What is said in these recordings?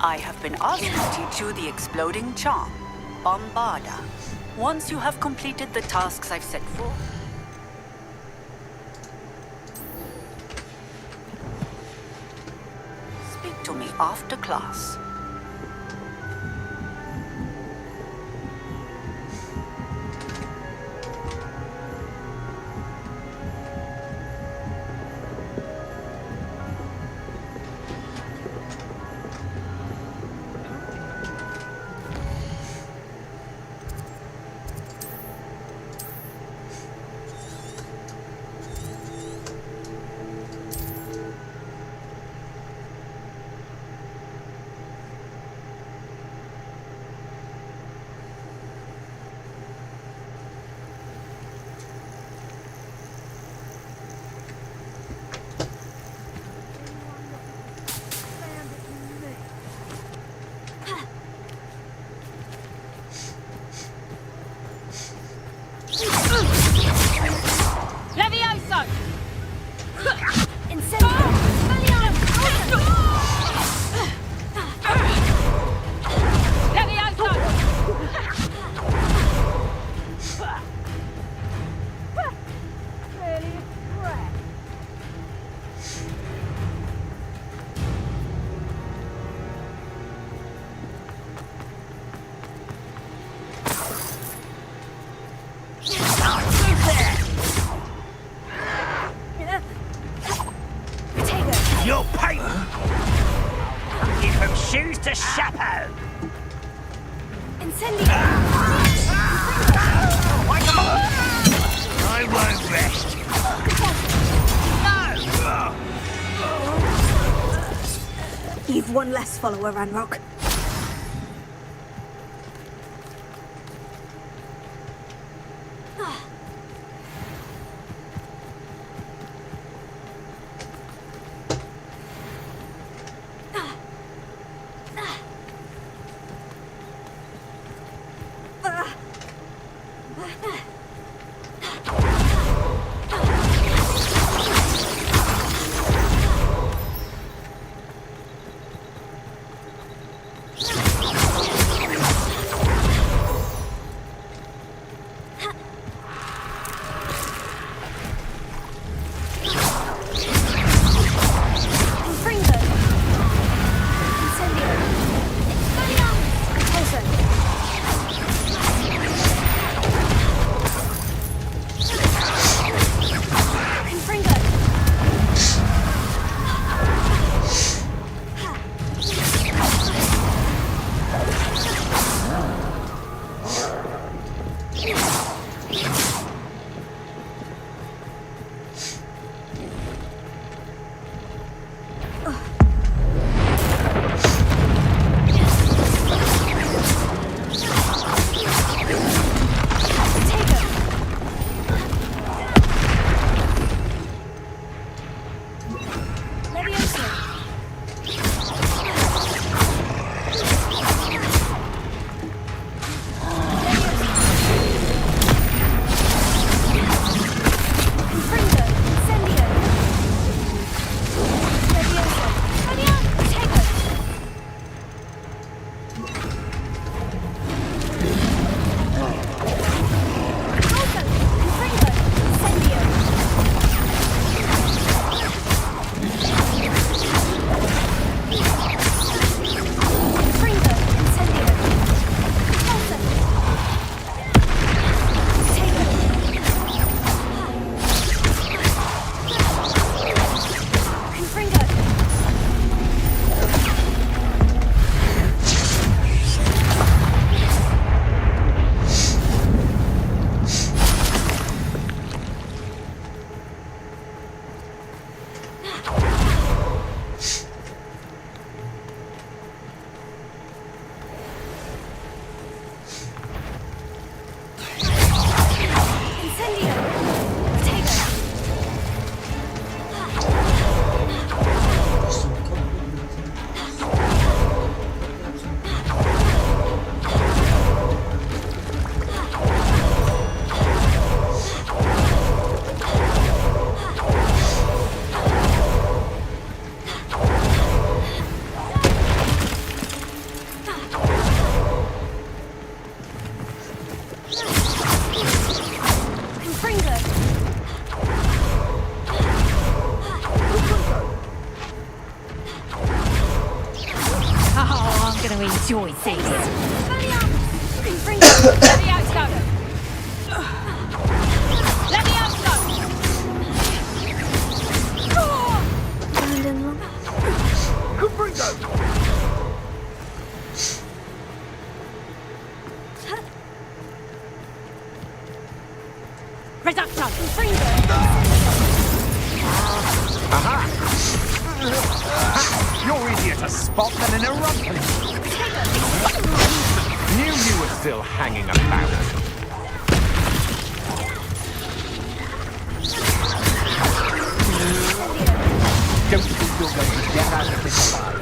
I have been asked to teach you the exploding charm, Bombarda. Once you have completed the tasks I've set for, speak to me after class. Your paper! You from shoes to chapeau! Incendio! I won't rest! No! You've one less follower, Ranrock. choices. Let me out, Scott. Let me out, Scott. Brandon Long. Reduction. Aha! You're easier to spot than an eruption. Knew you were still hanging about. Don't think you're going to get out of this alive.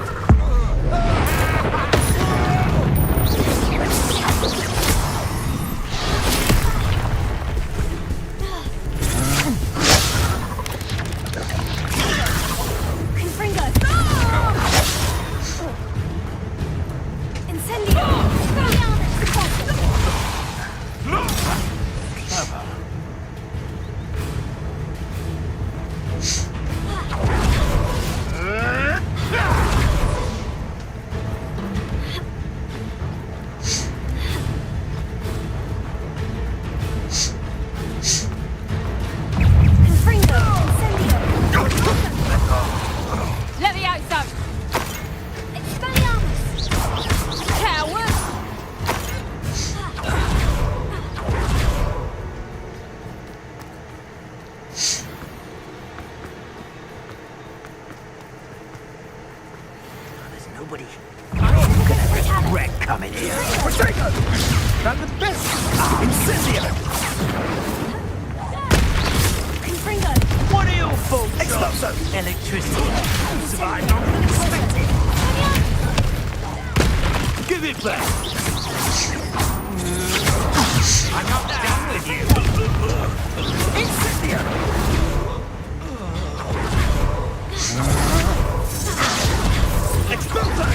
Let me out, Scott. Coward. There's nobody. I'm gonna regret coming here. Potato! And the best! Incendio! What are your faults? Exploso! Electricity. Survived longer than expected. Give it back! I'm not done with you! Incendio! Exploso!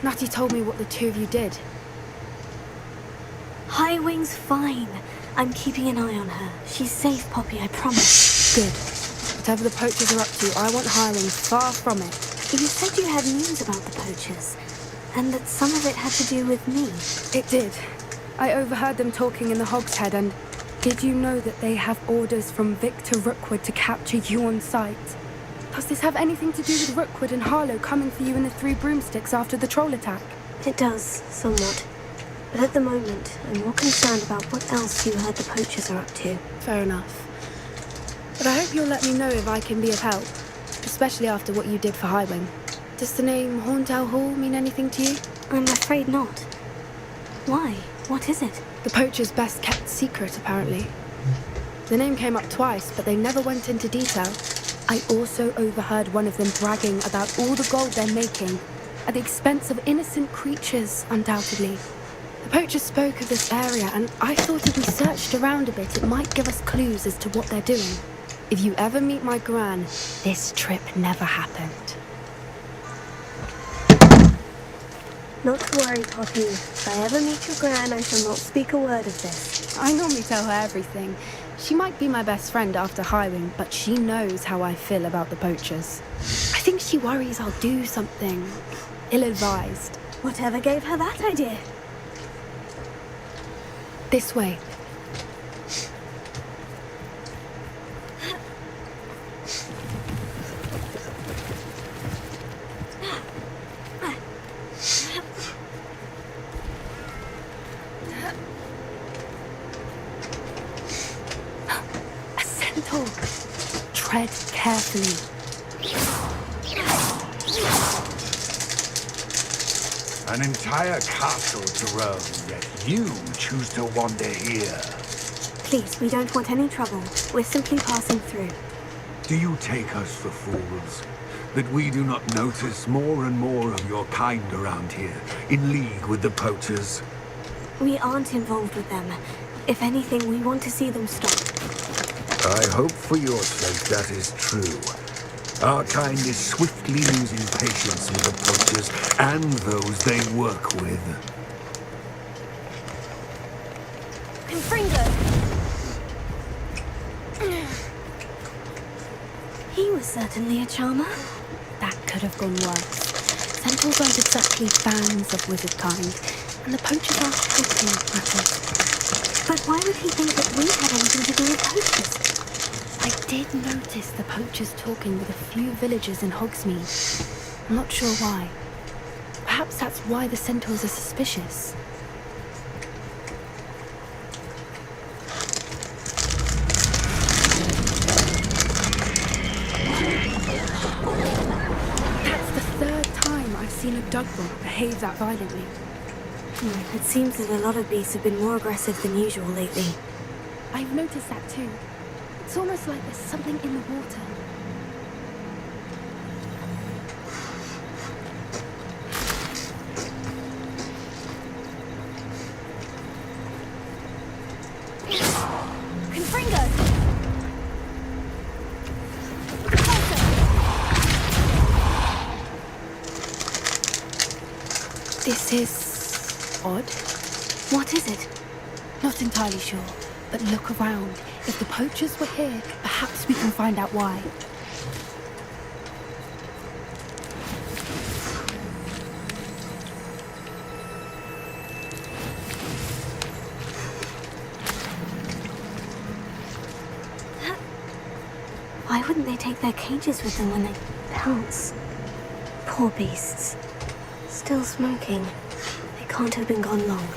Natty told me what the two of you did. Highwing's fine. I'm keeping an eye on her. She's safe, Poppy, I promise. Good. Whatever the poachers are up to, I want Highwing far from it. You said you had news about the poachers, and that some of it had to do with me. It did. I overheard them talking in the Hogshead, and did you know that they have orders from Victor Rookwood to capture you on sight? Does this have anything to do with Rookwood and Harlow coming for you in the Three Broomsticks after the troll attack? It does, somewhat. But at the moment, I'm more concerned about what else you heard the poachers are up to. Fair enough. But I hope you'll let me know if I can be of help, especially after what you did for Highwing. Does the name Horndale Hall mean anything to you? I'm afraid not. Why? What is it? The poachers' best kept secret, apparently. The name came up twice, but they never went into detail. I also overheard one of them bragging about all the gold they're making, at the expense of innocent creatures, undoubtedly. The poachers spoke of this area, and I thought if we searched around a bit, it might give us clues as to what they're doing. If you ever meet my gran, this trip never happened. Not to worry, Poppy. If I ever meet your gran, I shall not speak a word of this. I normally tell her everything. She might be my best friend after Highwing, but she knows how I feel about the poachers. I think she worries I'll do something ill-advised. Whatever gave her that idea? This way. Tread carefully. An entire castle to roam, yet you choose to wander here. Please, we don't want any trouble. We're simply passing through. Do you take us for fools? That we do not notice more and more of your kind around here, in league with the poachers? We aren't involved with them. If anything, we want to see them stop. I hope for your sake that is true. Our kind is swiftly losing patience with the poachers and those they work with. Confringo! He was certainly a charmer. That could have gone worse. Centaurs aren't exactly fans of wizard kind, and the poachers are pretty matters. But why would he think that we had anything to do with poachers? I did notice the poachers talking with a few villagers in Hogsmeade. I'm not sure why. Perhaps that's why the centaurs are suspicious. That's the third time I've seen a dugbot behave that violently. It seems that a lot of beasts have been more aggressive than usual lately. I've noticed that too. It's almost like there's something in the water. Confringo! This is odd. What is it? Not entirely sure, but look around. If the poachers were here, perhaps we can find out why. Why wouldn't they take their cages with them when they pounce? Poor beasts. Still smoking. They can't have been gone long.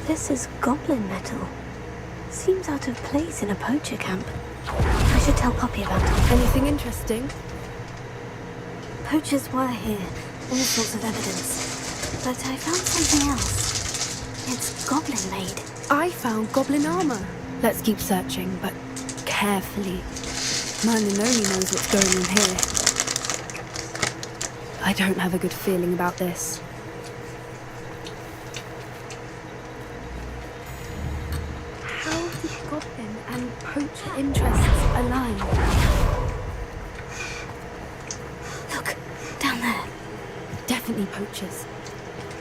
This is goblin metal. Seems out of place in a poacher camp. I should tell Poppy about it. Anything interesting? Poachers were here. All sorts of evidence. But I found something else. It's goblin made. I found goblin armor. Let's keep searching, but carefully. Merlin only knows what's going on here. I don't have a good feeling about this. How did goblin and poacher interests align? Look, down there. Definitely poachers.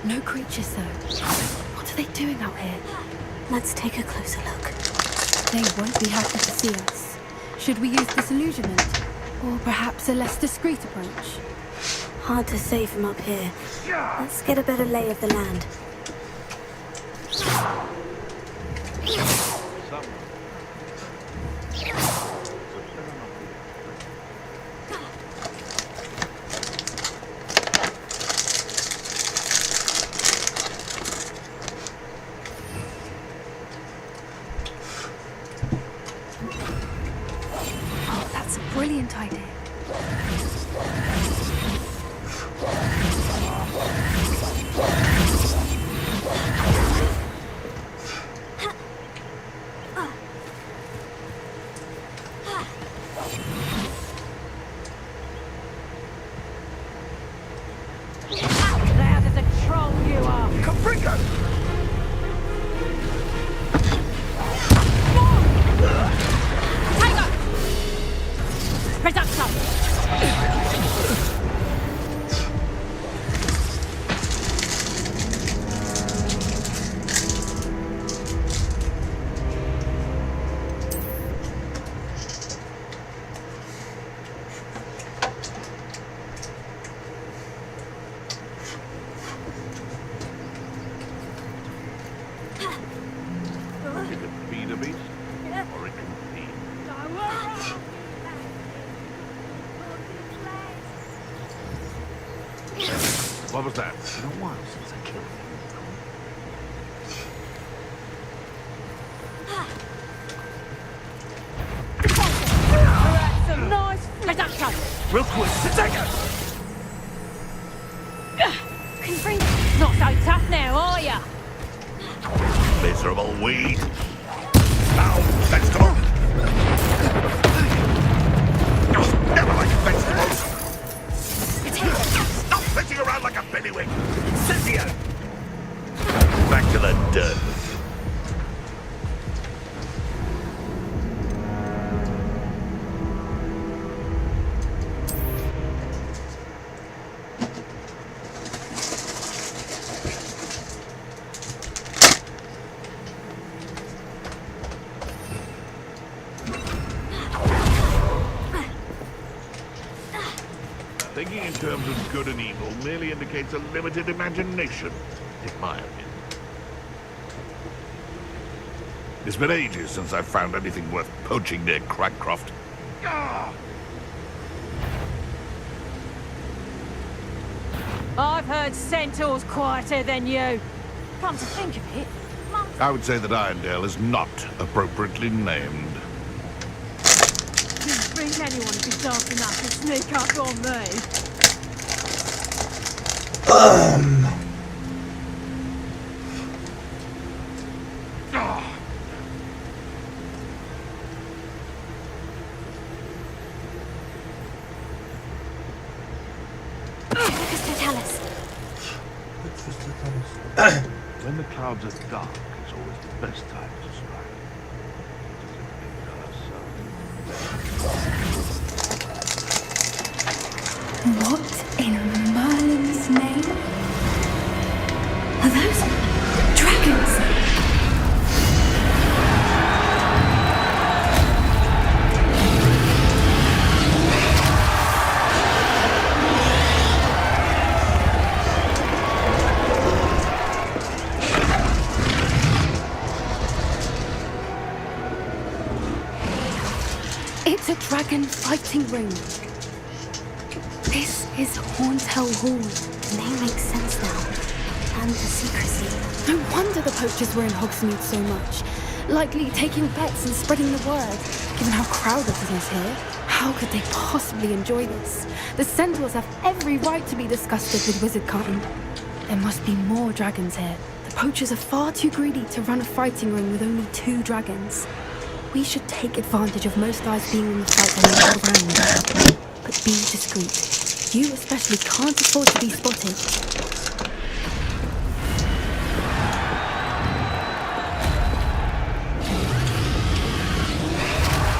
No creatures though. What are they doing out here? Let's take a closer look. They won't be happy to see us. Should we use disillusionment? Or perhaps a less discreet approach? Hard to say from up here. Let's get a better lay of the land. Oh, that's a brilliant idea. Loud as a troll you are. Confringo! Tiger! Reduction! It can feed a beast, or it can feed. What was that? It's been a while since I killed him. Some nice production. Real quick, Potato! Not so tough now, are ya? Miserable weed. Now, vegetable. Never like vegetables. Stop flitting around like a billywig. Cynthia! Back to the dirt. Thinking in terms of good and evil merely indicates a limited imagination, in my opinion. It's been ages since I've found anything worth poaching near Crackcroft. Ah! I've heard Centaur's quieter than you. Come to think of it, I would say that Irondale is not appropriately named. didn't think anyone would be daft enough to sneak up on me. When the clouds are dark, it's always the best time to strike. What in Merlin's name? Are those dragons? It's a dragon fighting ring. This is Horntail Hall. The name makes sense now. And the secrecy. No wonder the poachers were in Hogsmeade so much. Likely taking bets and spreading the word. Given how crowded it is here, how could they possibly enjoy this? The Centaurs have every right to be disgusted with wizard kind. There must be more dragons here. The poachers are far too greedy to run a fighting ring with only 2 dragons. We should take advantage of most eyes being in the fight and all around. But be discreet. You especially can't afford to be spotted.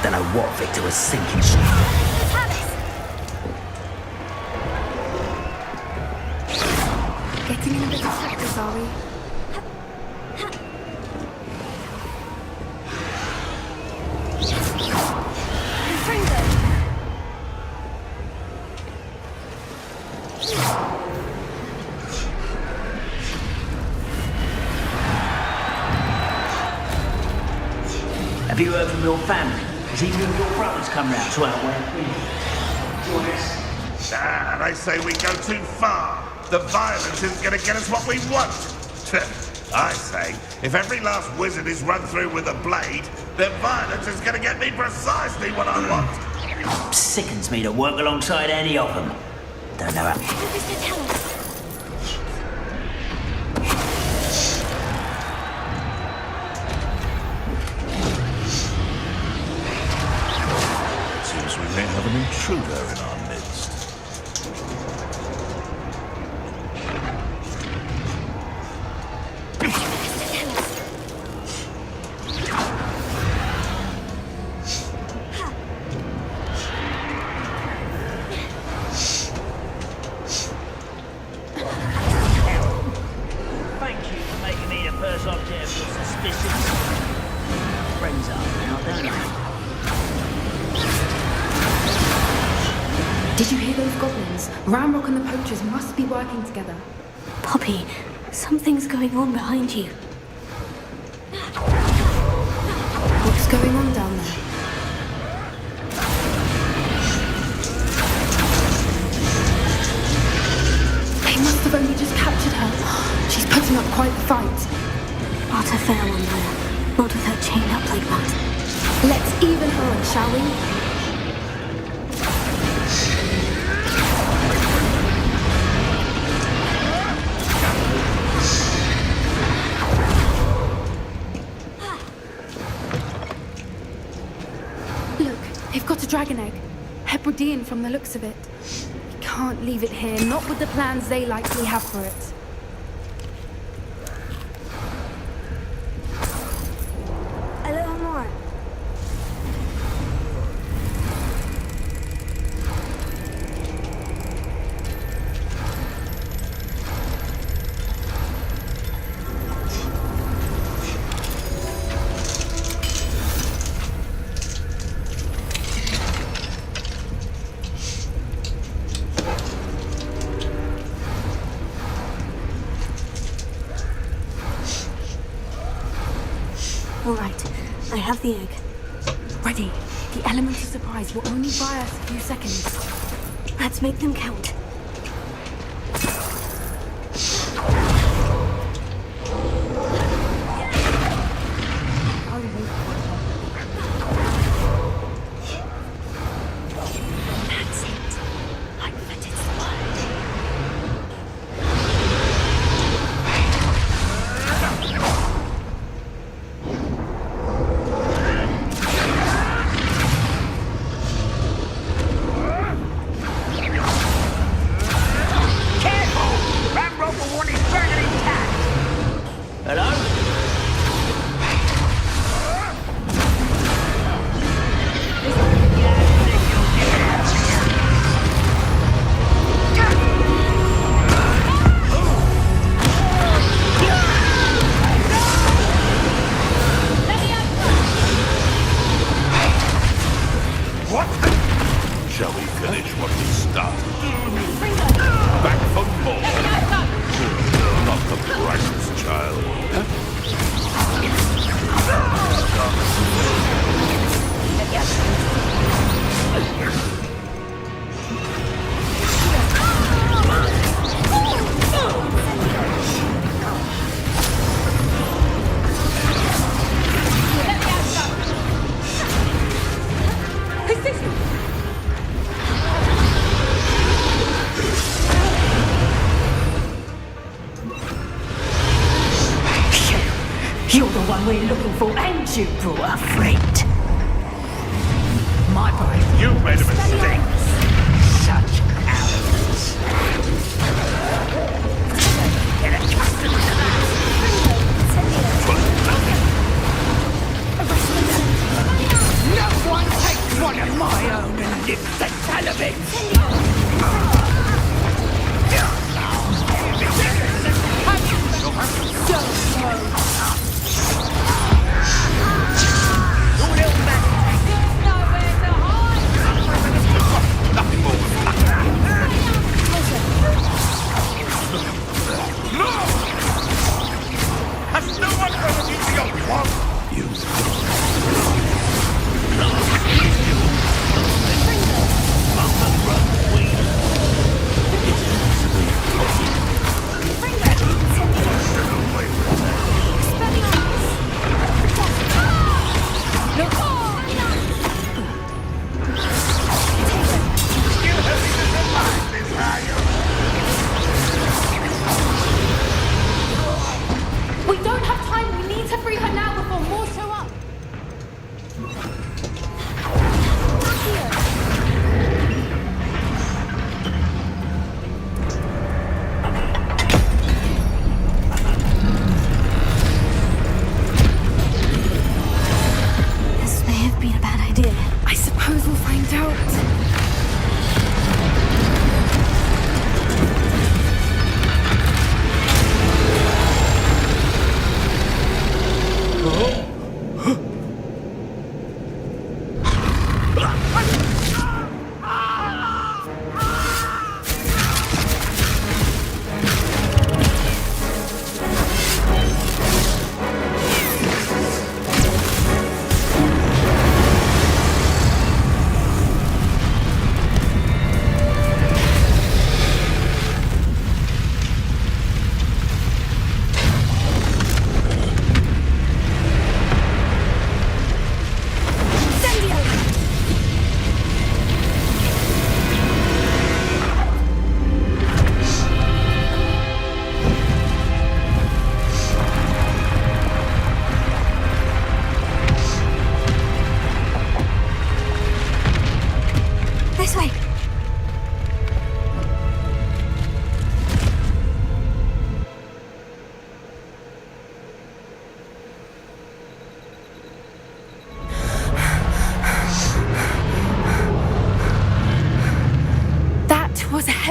Don't know what Victor was thinking. Getting in a bit of practice, are we? Have you heard from your family? Has either of your brothers come round to our way of thinking? Join us. And I say we go too far. The violence isn't going to get us what we want. I say, if every last wizard is run through with a blade, then violence is going to get me precisely what I want. Sickens me to work alongside any of them. Don't know how. Mr. Tellus. Seems we may have an intruder in our midst. Thank you for making me the first object of your suspicion. Friends up now, don't they? Did you hear those goblins? Ramrock and the poachers must be working together. Poppy, something's going on behind you. going on down there? They must have only just captured her. She's putting up quite the fight. Not a fair one, though. Not with her chained up like that. Let's even her on, shall we? Look, they've got a dragon egg. Hebridean from the looks of it. We can't leave it here, not with the plans they likely have for it. A little more. All right, I have the egg. Ready. The element of surprise will only buy us a few seconds. Let's make them count. That's it. I bet it's the one. Shall we finish what we started? Back for more. Not the precious child. You're the one we're looking for, and you brought a friend. My boy. You made a mistake. Such arrogance. Get accustomed to that. No one takes one of my own and lives the tell of it. So slow. Nothing more than that. No! Has no one heard of your one? You We don't have time. We need to free her now before more show up. This may have been a bad idea. I suppose we'll find out.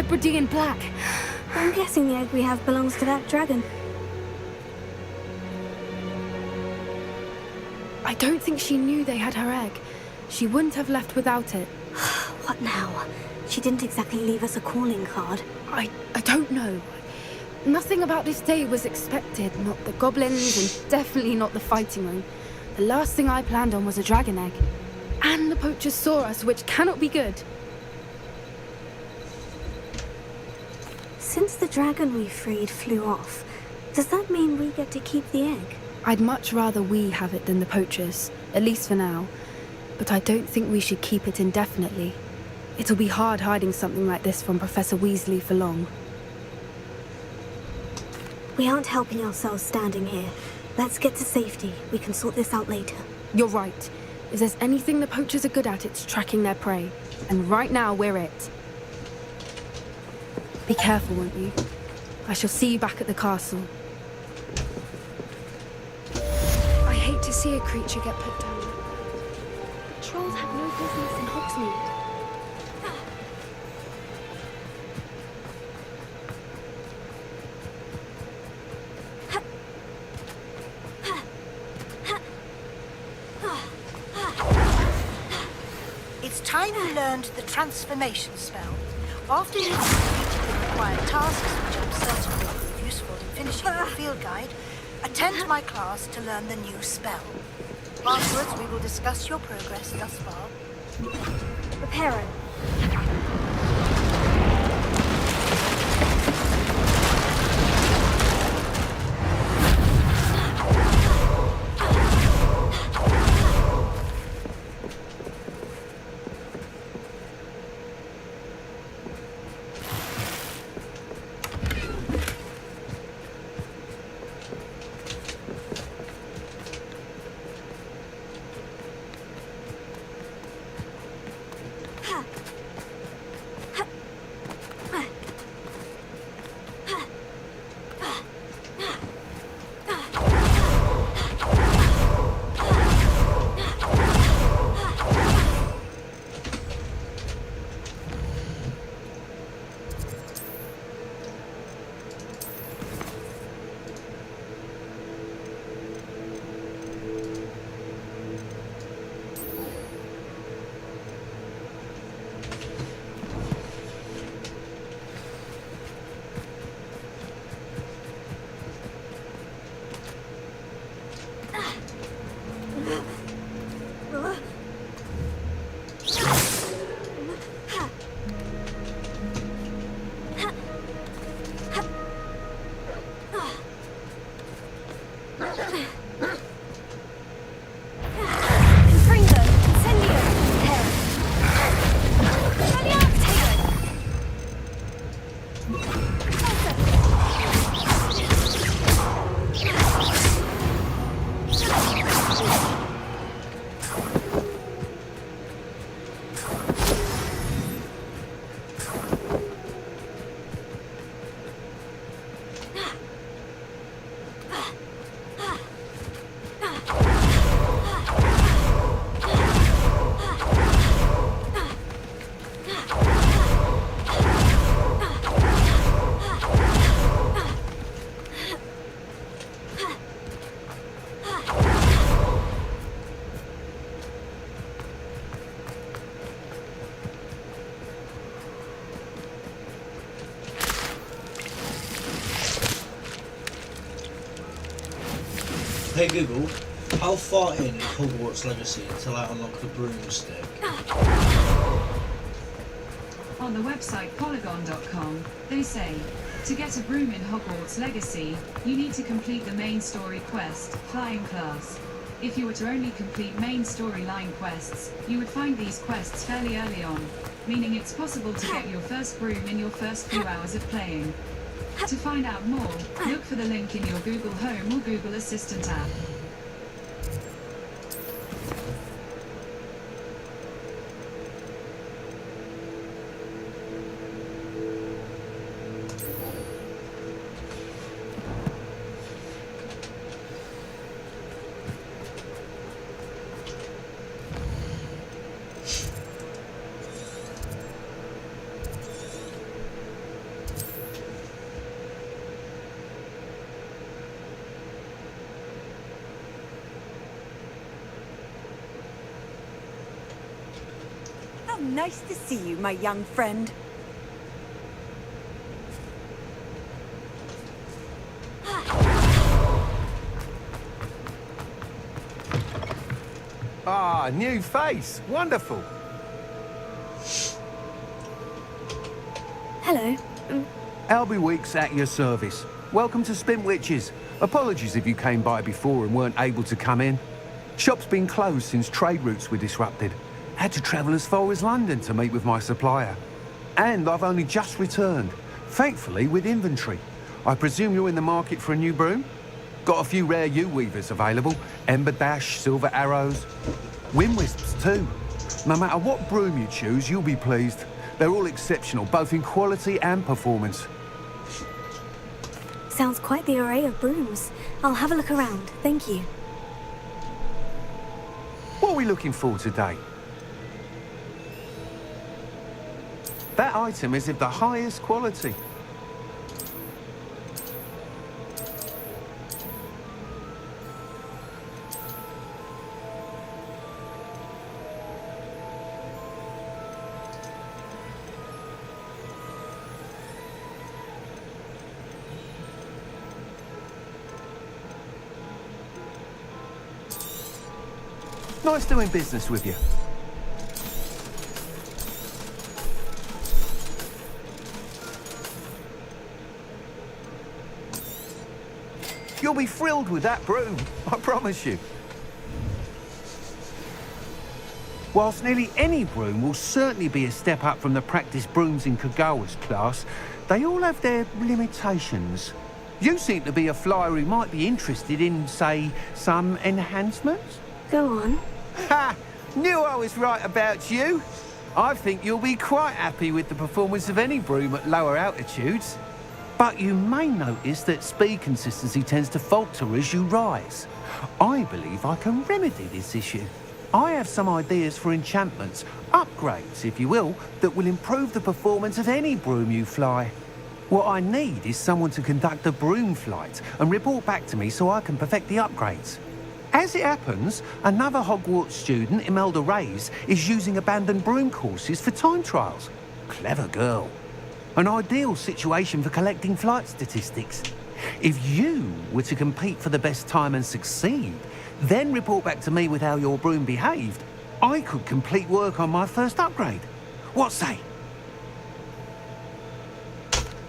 Hebridean black. I'm guessing the egg we have belongs to that dragon. I don't think she knew they had her egg. She wouldn't have left without it. What now? She didn't exactly leave us a calling card. I don't know. Nothing about this day was expected. Not the goblins, and definitely not the fighting ring. The last thing I planned on was a dragon egg. And the poachers saw us, which cannot be good. Since the dragon we freed flew off, does that mean we get to keep the egg? I'd much rather we have it than the poachers, at least for now. But I don't think we should keep it indefinitely. It'll be hard hiding something like this from Professor Weasley for long. We aren't helping ourselves standing here. Let's get to safety. We can sort this out later. You're right. If there's anything the poachers are good at, it's tracking their prey. And right now, we're it. Be careful, won't you? I shall see you back at the castle. I hate to see a creature get put down. Trolls have no business in Hogsmeade. It's time you learned the transformation spell. After you've completed the required tasks, which I'm certain will prove useful in finishing your field guide, attend my class to learn the new spell. Afterwards, we will discuss your progress thus far. Reparo. Hey Google, how far in is Hogwarts Legacy until I unlock the broomstick? On the website polygon.com, they say, to get a broom in Hogwarts Legacy, you need to complete the main story quest, Flying Class. If you were to only complete main storyline quests, you would find these quests fairly early on, meaning it's possible to get your first broom in your first few hours of playing. To find out more, look for the link in your Google Home or Google Assistant app. How nice to see you, my young friend. Ah, new face. Wonderful. Hello. Albie Weeks at your service. Welcome to Spintwitches. Apologies if you came by before and weren't able to come in. Shop's been closed since trade routes were disrupted. Had to travel as far as London to meet with my supplier. And I've only just returned, thankfully with inventory. I presume you're in the market for a new broom? Got a few rare U-weavers available. Ember Dash, Silver Arrows. Wind Wisps too. No matter what broom you choose, you'll be pleased. They're all exceptional, both in quality and performance. Sounds quite the array of brooms. I'll have a look around, thank you. What are we looking for today? That item is of the highest quality. Nice doing business with you. You'll be thrilled with that broom, I promise you. Whilst nearly any broom will certainly be a step up from the practice brooms in Kagawa's class, they all have their limitations. You seem to be a flyer who might be interested in, say, some enhancements? Go on. Ha! Knew I was right about you. I think you'll be quite happy with the performance of any broom at lower altitudes. But you may notice that speed consistency tends to falter as you rise. I believe I can remedy this issue. I have some ideas for enchantments, upgrades if you will, that will improve the performance of any broom you fly. What I need is someone to conduct a broom flight and report back to me so I can perfect the upgrades. As it happens, another Hogwarts student, Imelda Reyes, is using abandoned broom courses for time trials. Clever girl. An ideal situation for collecting flight statistics. If you were to compete for the best time and succeed, then report back to me with how your broom behaved, I could complete work on my first upgrade. What say?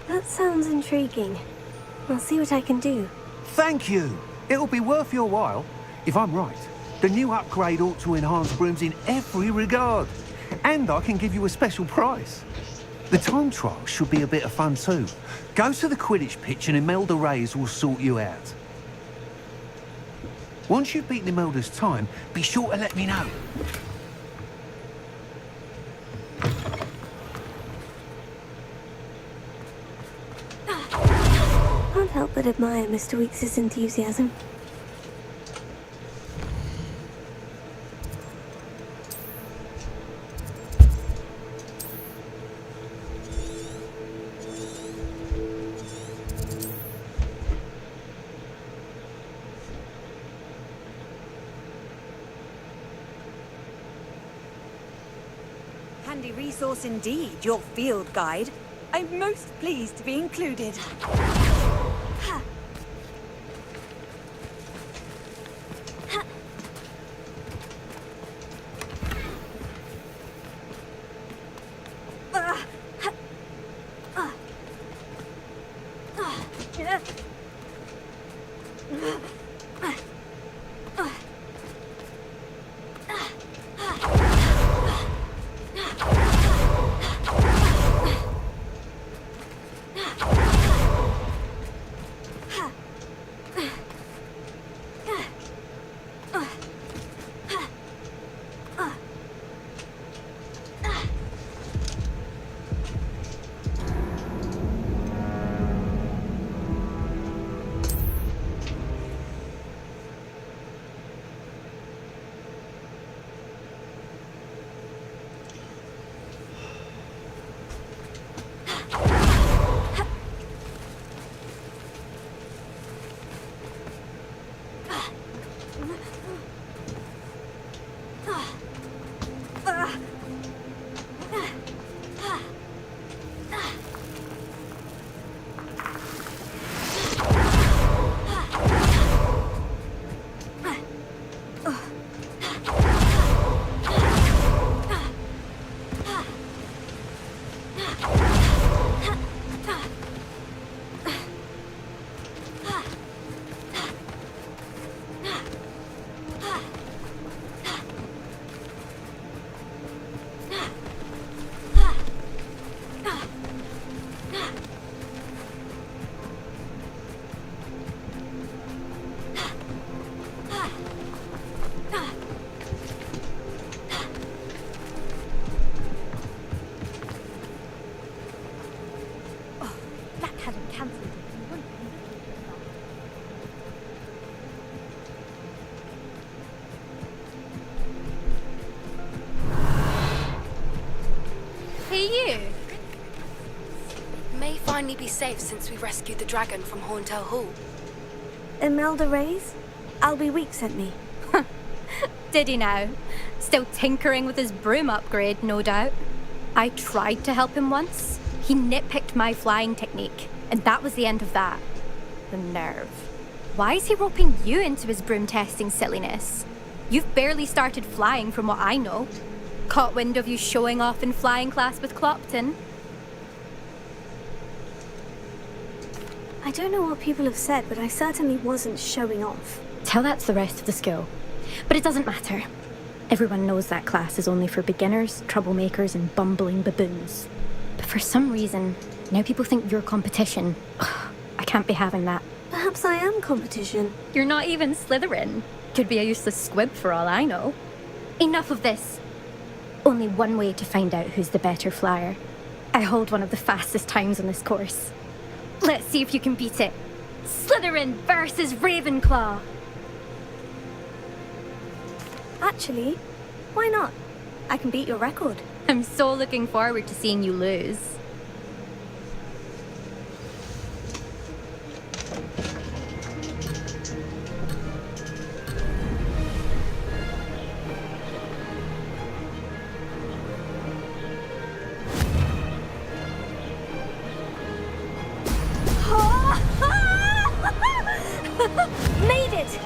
That sounds intriguing. I'll see what I can do. Thank you. It'll be worth your while. If I'm right, the new upgrade ought to enhance brooms in every regard. And I can give you a special price. The time trial should be a bit of fun too. Go to the Quidditch pitch and Imelda Reyes will sort you out. Once you've beaten Imelda's time, be sure to let me know. Can't help but admire Mr. Weeks' enthusiasm. Handy resource indeed, your field guide. I'm most pleased to be included. you? May finally be safe since we rescued the dragon from Horntail Hall. Imelda Reyes? Albie Week sent me. Did he now? Still tinkering with his broom upgrade, no doubt. I tried to help him once. He nitpicked my flying technique, and that was the end of that. The nerve. Why is he roping you into his broom testing silliness? You've barely started flying from what I know. Caught wind of you showing off in flying class with Clopton. I don't know what people have said, but I certainly wasn't showing off. Tell that to the rest of the school. But it doesn't matter. Everyone knows that class is only for beginners, troublemakers, and bumbling baboons. But for some reason, now people think you're competition. Ugh, I can't be having that. Perhaps I am competition. You're not even Slytherin. Could be a useless squib for all I know. Enough of this. Only one way to find out who's the better flyer. I hold one of the fastest times on this course. Let's see if you can beat it. Slytherin versus Ravenclaw. Actually, why not? I can beat your record. I'm so looking forward to seeing you lose. Made it!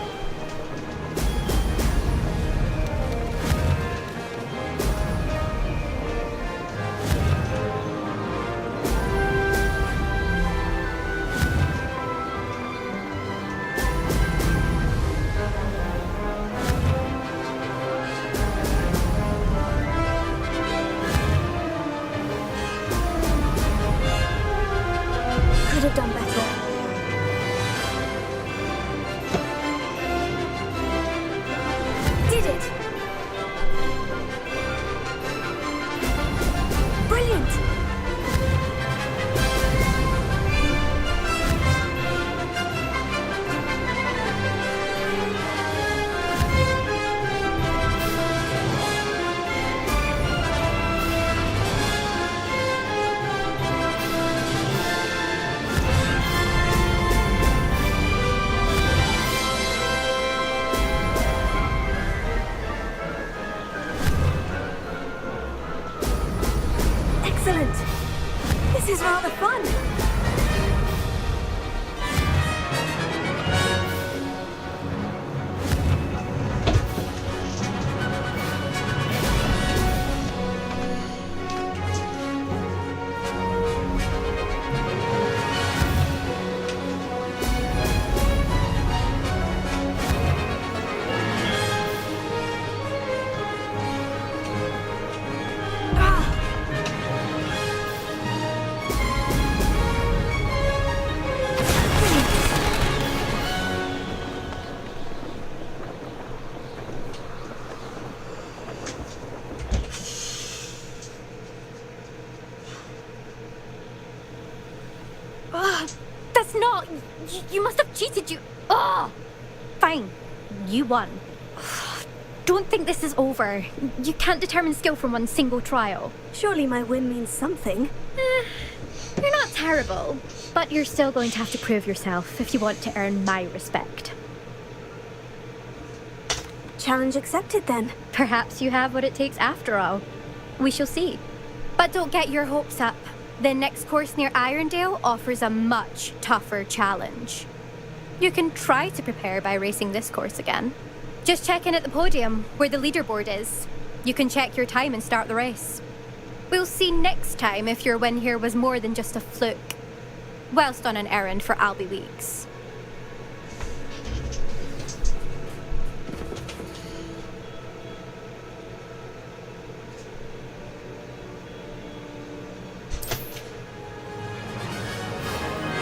Could have done better. Did it! Brilliant! Excellent! This is rather fun! That's not... You must have cheated, you... Oh! Fine. You won. Don't think this is over. You can't determine skill from one single trial. Surely my win means something. You're not terrible, but you're still going to have to prove yourself if you want to earn my respect. Challenge accepted then. Perhaps you have what it takes after all. We shall see. But don't get your hopes up. The next course near Irondale offers a much tougher challenge. You can try to prepare by racing this course again. Just check in at the podium, where the leaderboard is. You can check your time and start the race. We'll see next time if your win here was more than just a fluke, whilst on an errand for Albie Weeks.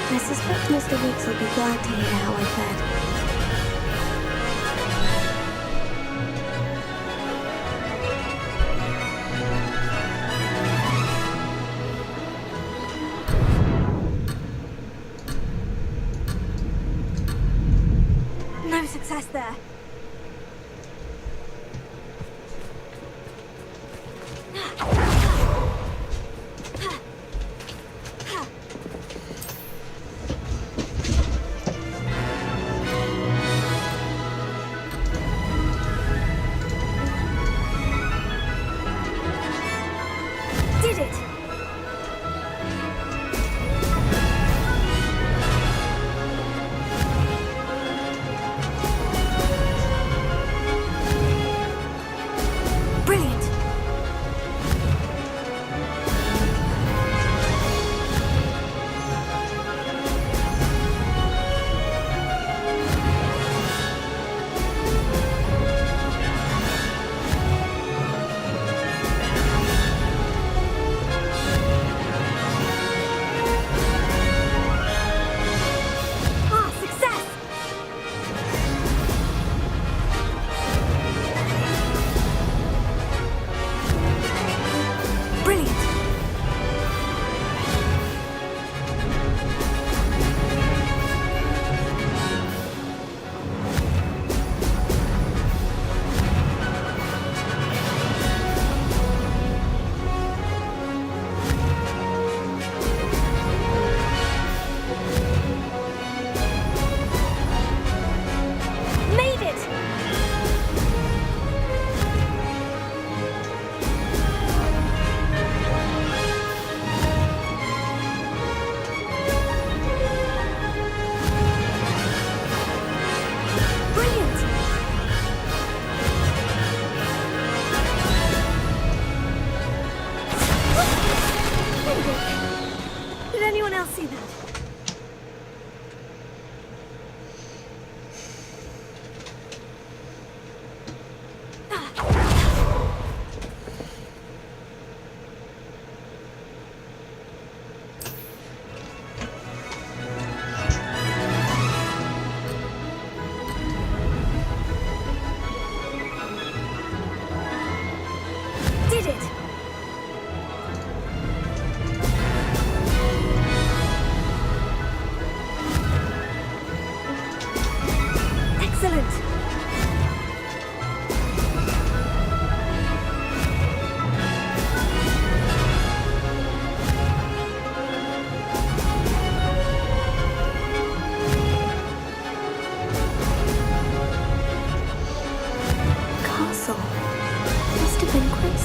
I suspect Mr. Weeks will be glad to hear how I fared. No success there.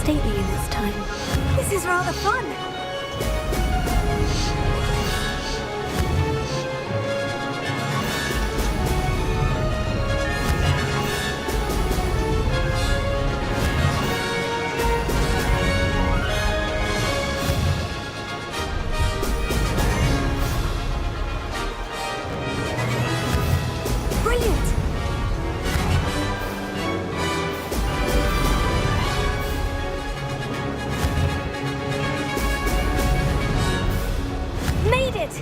stately in its time. This is rather fun. Brilliant! Made it!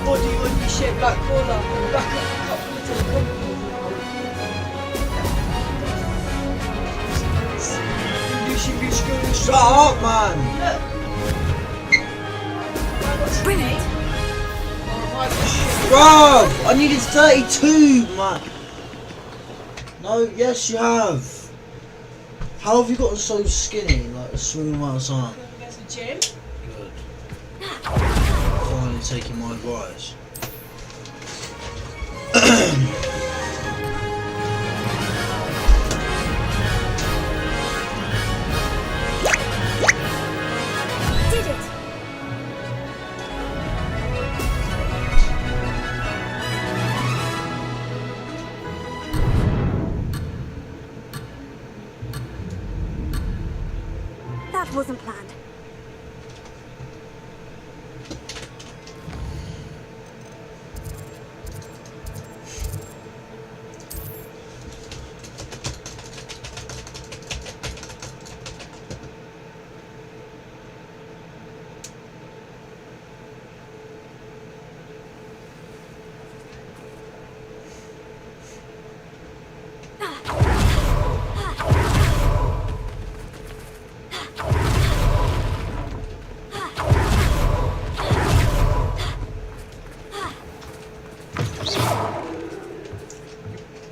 Body only shaped like cola. Back up little company. You should be screwing. Shut up, man. Brilliant! Bruv, I needed 32, man. No, yes you have. How have you gotten so skinny in like a small amount of time? Go to the gym. Good. Finally taking my advice. Did it! That wasn't planned.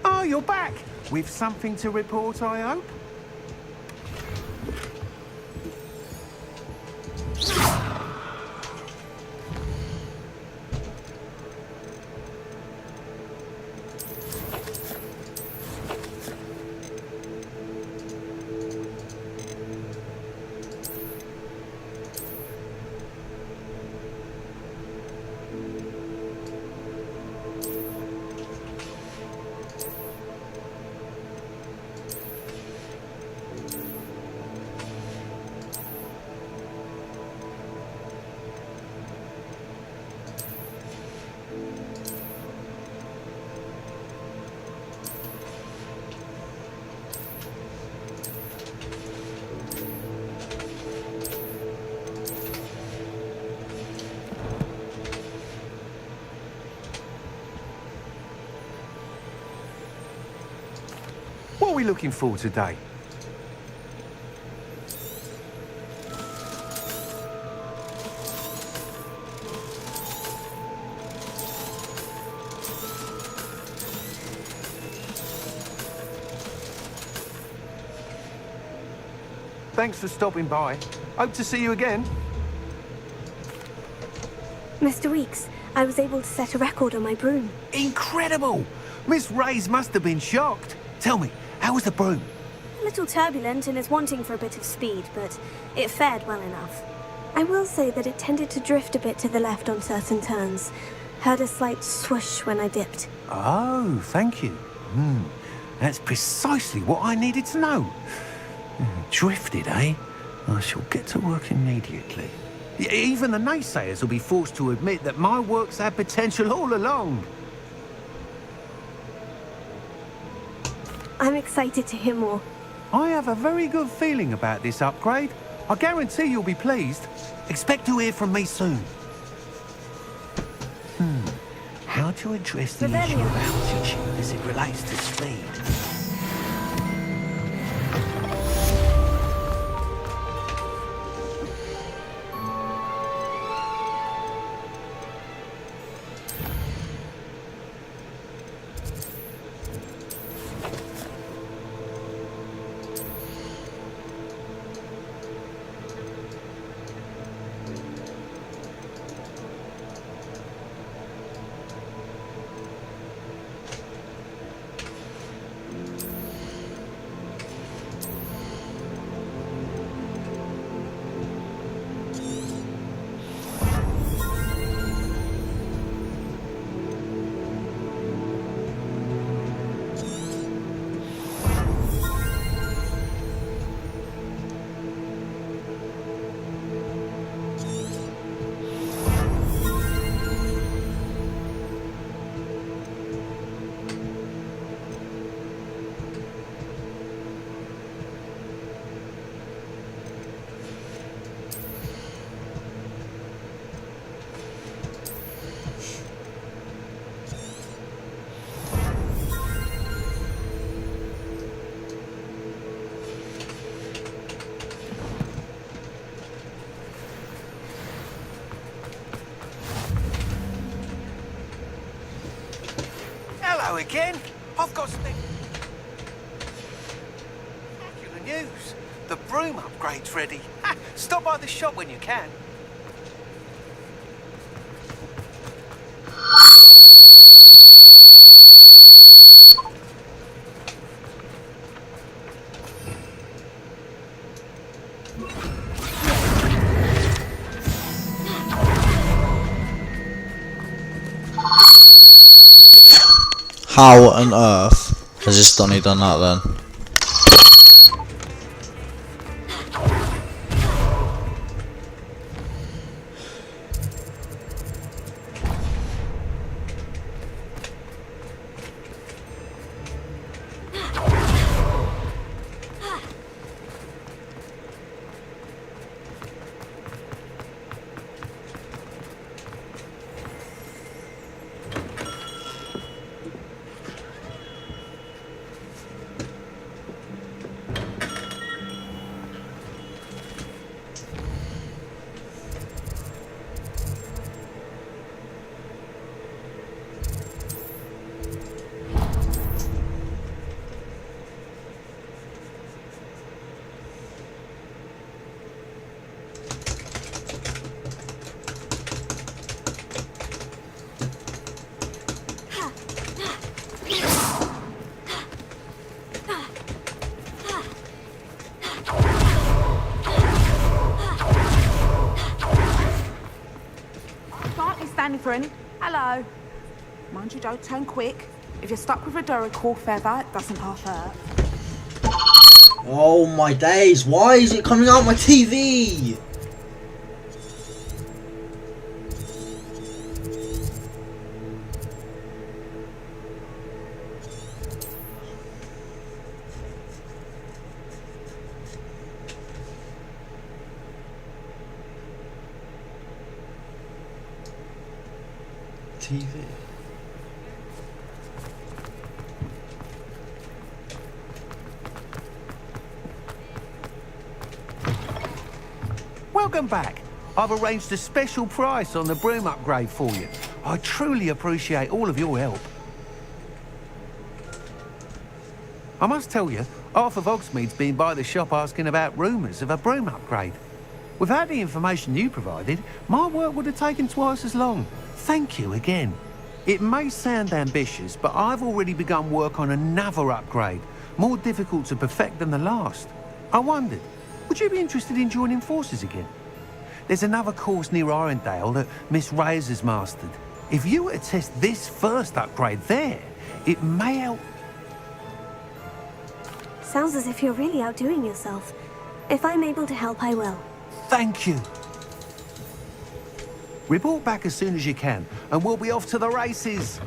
Oh, you're back! With something to report, I hope? What are we looking for today? Thanks for stopping by. Hope to see you again. Mr. Weeks, I was able to set a record on my broom. Incredible! Miss Reyes must have been shocked. Tell me, how was the broom? A little turbulent and is wanting for a bit of speed, but it fared well enough. I will say that it tended to drift a bit to the left on certain turns. Heard a slight swoosh when I dipped. Oh, thank you. That's precisely what I needed to know. Drifted, eh? I shall get to work immediately. Even the naysayers will be forced to admit that my work's had potential all along. I'm excited to hear more. I have a very good feeling about this upgrade. I guarantee you'll be pleased. Expect to hear from me soon. How to address the issue of altitude as it relates to speed? Hello again. I've got spectacular news. The broom upgrade's ready. Ha, stop by the shop when you can. How on earth has this Donny done that then? Hello. Mind you, don't turn quick. If you're stuck with a Duracore feather, it doesn't half hurt. Oh my days, why is it coming out my TV? TV. Welcome back. I've arranged a special price on the broom upgrade for you. I truly appreciate all of your help. I must tell you, half of Hogsmeade's been by the shop asking about rumours of a broom upgrade. Without the information you provided, my work would have taken twice as long. Thank you again. It may sound ambitious, but I've already begun work on another upgrade, more difficult to perfect than the last. I wondered, would you be interested in joining forces again? There's another course near Irondale that Miss Reyes has mastered. If you were to test this first upgrade there, it may help. Sounds as if you're really outdoing yourself. If I'm able to help, I will. Thank you. Report back as soon as you can, and we'll be off to the races.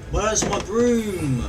Where's my broom?